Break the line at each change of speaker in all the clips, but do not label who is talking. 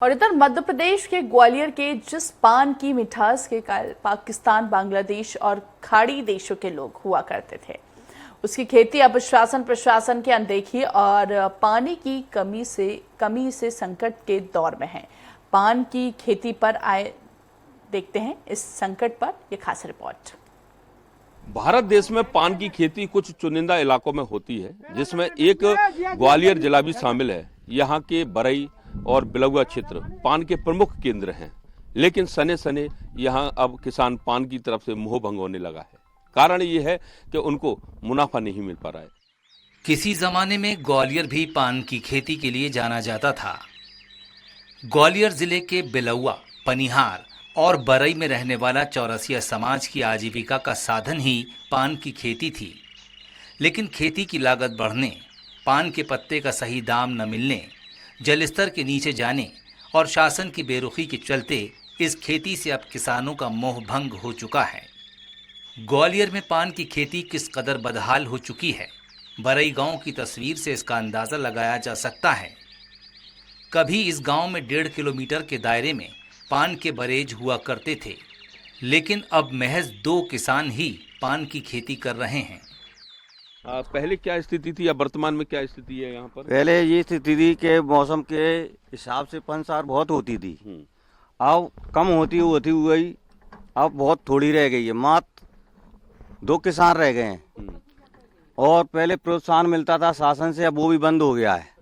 और इधर मध्य प्रदेश के ग्वालियर के जिस पान की मिठास के कारण पाकिस्तान, बांग्लादेश और खाड़ी देशों के लोग हुआ करते थे, उसकी खेती अब शासन प्रशासन की अनदेखी और पानी की कमी से संकट के दौर में है। पान की खेती पर आए देखते हैं इस संकट पर यह खास रिपोर्ट।
भारत देश में पान की खेती कुछ चुनिंदा इलाकों में होती है, जिसमें एक ग्वालियर जिला भी शामिल है। यहाँ के बरई और बिलौआ क्षेत्र पान के प्रमुख केंद्र हैं, लेकिन सने सने यहाँ अब किसान पान की तरफ से मोहभंग होने लगा है। कारण ये है कि उनको मुनाफा नहीं मिल पा रहा है।
किसी जमाने में ग्वालियर भी पान की खेती के लिए जाना जाता था। ग्वालियर जिले के बिलौआ, पनिहार और बरई में रहने वाला चौरसिया समाज की आजीविका का साधन ही पान की खेती थी। लेकिन खेती की लागत बढ़ने, पान के पत्ते का सही दाम न मिलने, जलस्तर के नीचे जाने और शासन की बेरुखी के चलते इस खेती से अब किसानों का मोह भंग हो चुका है। ग्वालियर में पान की खेती किस कदर बदहाल हो चुकी है, बरई गांव की तस्वीर से इसका अंदाज़ा लगाया जा सकता है। कभी इस गांव में 1.5 किलोमीटर के दायरे में पान के बरेज हुआ करते थे, लेकिन अब महज 2 किसान ही पान की खेती कर रहे हैं।
पहले क्या स्थिति थी या वर्तमान में क्या स्थिति है यहाँ पर?
पहले ये स्थिति थी कि मौसम के हिसाब से पंसार बहुत होती थी, अब कम होती हुई अब बहुत थोड़ी रह गई है। मात्र 2 किसान रह गए हैं और पहले प्रोत्साहन मिलता था शासन से, अब वो भी बंद हो गया है।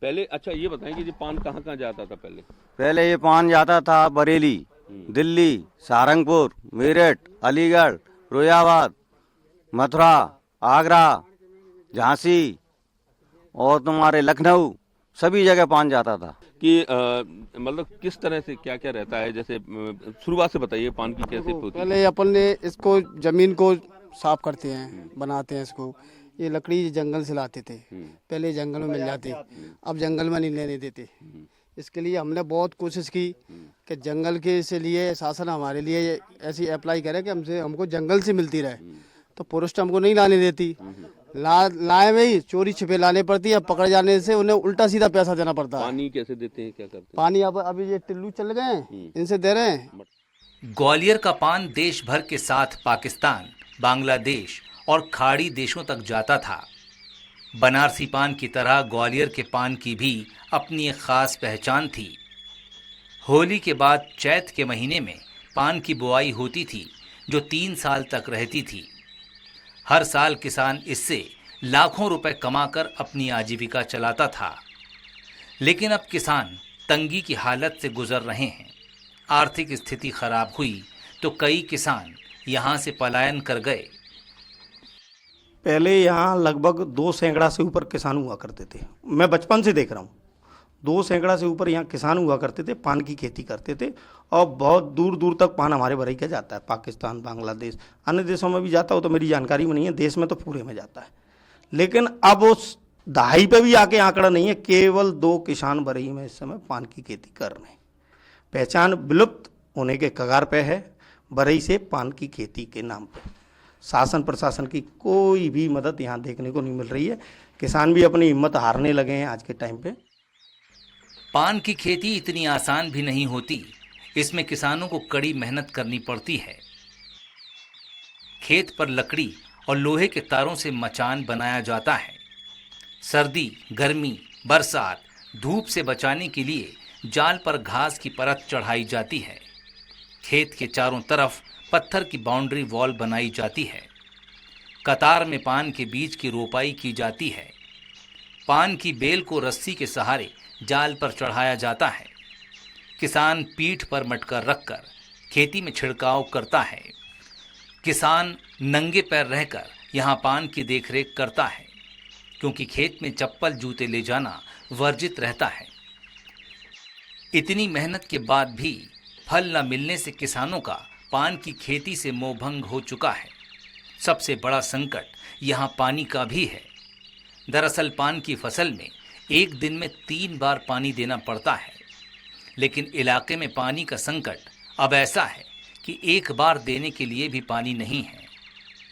पहले अच्छा ये बताएं कि ये पान कहाँ कहाँ जाता था?
पहले ये पान जाता था बरेली, दिल्ली, सहारनपुर, मेरठ, अलीगढ़, फिरोजाबाद, मथुरा, आगरा, झांसी और तुम्हारे लखनऊ, सभी जगह पान जाता था।
कि मतलब किस तरह से क्या क्या रहता है? जैसे शुरुआत से बताइए, पान की कैसे होती है?
पहले अपन ने इसको जमीन को साफ करते हैं, बनाते हैं इसको। ये लकड़ी जंगल से लाते थे, पहले जंगल में मिल जाती, अब जंगल में नहीं लेने देते। इसके लिए हमने बहुत कोशिश की कि जंगल के से लिए शासन हमारे लिए ऐसी अप्लाई करे कि हमको जंगल से मिलती रहे। तो फॉरेस्ट हमको नहीं लाने देती, लाए में ही चोरी छिपे लाने पड़ती है। पकड़ जाने से उन्हें उल्टा सीधा पैसा देना पड़ता है।
पानी कैसे देते हैं, क्या करते हैं?
पानी अब अभी ये टिल्लू चल गए हैं, इनसे दे रहे हैं।
ग्वालियर का पान देश भर के साथ पाकिस्तान, बांग्लादेश और खाड़ी देशों तक जाता था। बनारसी पान की तरह ग्वालियर के पान की भी अपनी एक खास पहचान थी। होली के बाद चैत के महीने में पान की बुआई होती थी, जो 3 साल तक रहती थी। हर साल किसान इससे लाखों रुपए कमाकर अपनी आजीविका चलाता था। लेकिन अब किसान तंगी की हालत से गुजर रहे हैं। आर्थिक स्थिति खराब हुई तो कई किसान यहाँ से पलायन कर गए।
पहले यहाँ लगभग 2 सैकड़ा से ऊपर किसान हुआ करते थे। मैं बचपन से देख रहा हूँ, 2 सैकड़ा से ऊपर यहाँ किसान हुआ करते थे, पान की खेती करते थे। और बहुत दूर दूर तक पान हमारे बरई का जाता है, पाकिस्तान, बांग्लादेश, अन्य देशों में भी जाता हो तो मेरी जानकारी में नहीं है, देश में तो पूरे में जाता है। लेकिन अब उस दहाई पे भी आके आंकड़ा नहीं है, केवल 2 किसान बरई में इस समय पान की खेती कर रहे हैं। पहचान विलुप्त होने के कगार पे है बरई से पान की खेती के नाम पर। शासन प्रशासन की कोई भी मदद यहाँ देखने को नहीं मिल रही है। किसान भी अपनी हिम्मत हारने लगे हैं आज के टाइम पे।
पान की खेती इतनी आसान भी नहीं होती, इसमें किसानों को कड़ी मेहनत करनी पड़ती है। खेत पर लकड़ी और लोहे के तारों से मचान बनाया जाता है। सर्दी, गर्मी, बरसात, धूप से बचाने के लिए जाल पर घास की परत चढ़ाई जाती है। खेत के चारों तरफ पत्थर की बाउंड्री वॉल बनाई जाती है। कतार में पान के बीज की रोपाई की जाती है। पान की बेल को रस्सी के सहारे जाल पर चढ़ाया जाता है। किसान पीठ पर मटका रखकर खेती में छिड़काव करता है। किसान नंगे पैर रहकर यहाँ पान की देखरेख करता है, क्योंकि खेत में चप्पल जूते ले जाना वर्जित रहता है। इतनी मेहनत के बाद भी फल न मिलने से किसानों का पान की खेती से मोहभंग हो चुका है। सबसे बड़ा संकट यहाँ पानी का भी है। दरअसल पान की फसल में एक दिन में 3 बार पानी देना पड़ता है, लेकिन इलाके में पानी का संकट अब ऐसा है कि 1 बार देने के लिए भी पानी नहीं है।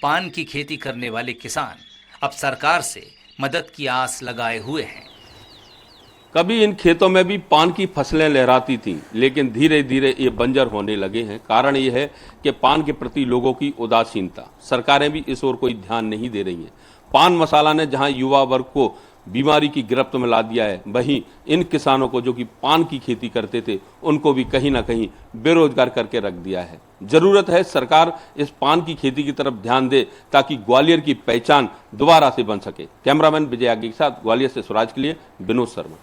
पान की खेती करने वाले किसान अब सरकार से मदद की आस लगाए हुए हैं।
कभी इन खेतों में भी पान की फसलें लहराती थीं, लेकिन धीरे धीरे ये बंजर होने लगे हैं। कारण ये है कि पान के प्रति लोगों की उदासीनता, सरकारें भी इस ओर कोई ध्यान नहीं दे रही हैं। पान मसाला ने जहां युवा वर्ग को बीमारी की गिरफ्त में ला दिया है, वहीं इन किसानों को जो कि पान की खेती करते थे, उनको भी कहीं ना कहीं बेरोजगार करके रख दिया है। जरूरत है सरकार इस पान की खेती की तरफ ध्यान दे ताकि ग्वालियर की पहचान दोबारा से बन सके। कैमरामैन विजय आगे के साथ ग्वालियर से स्वराज के लिए विनोद शर्मा।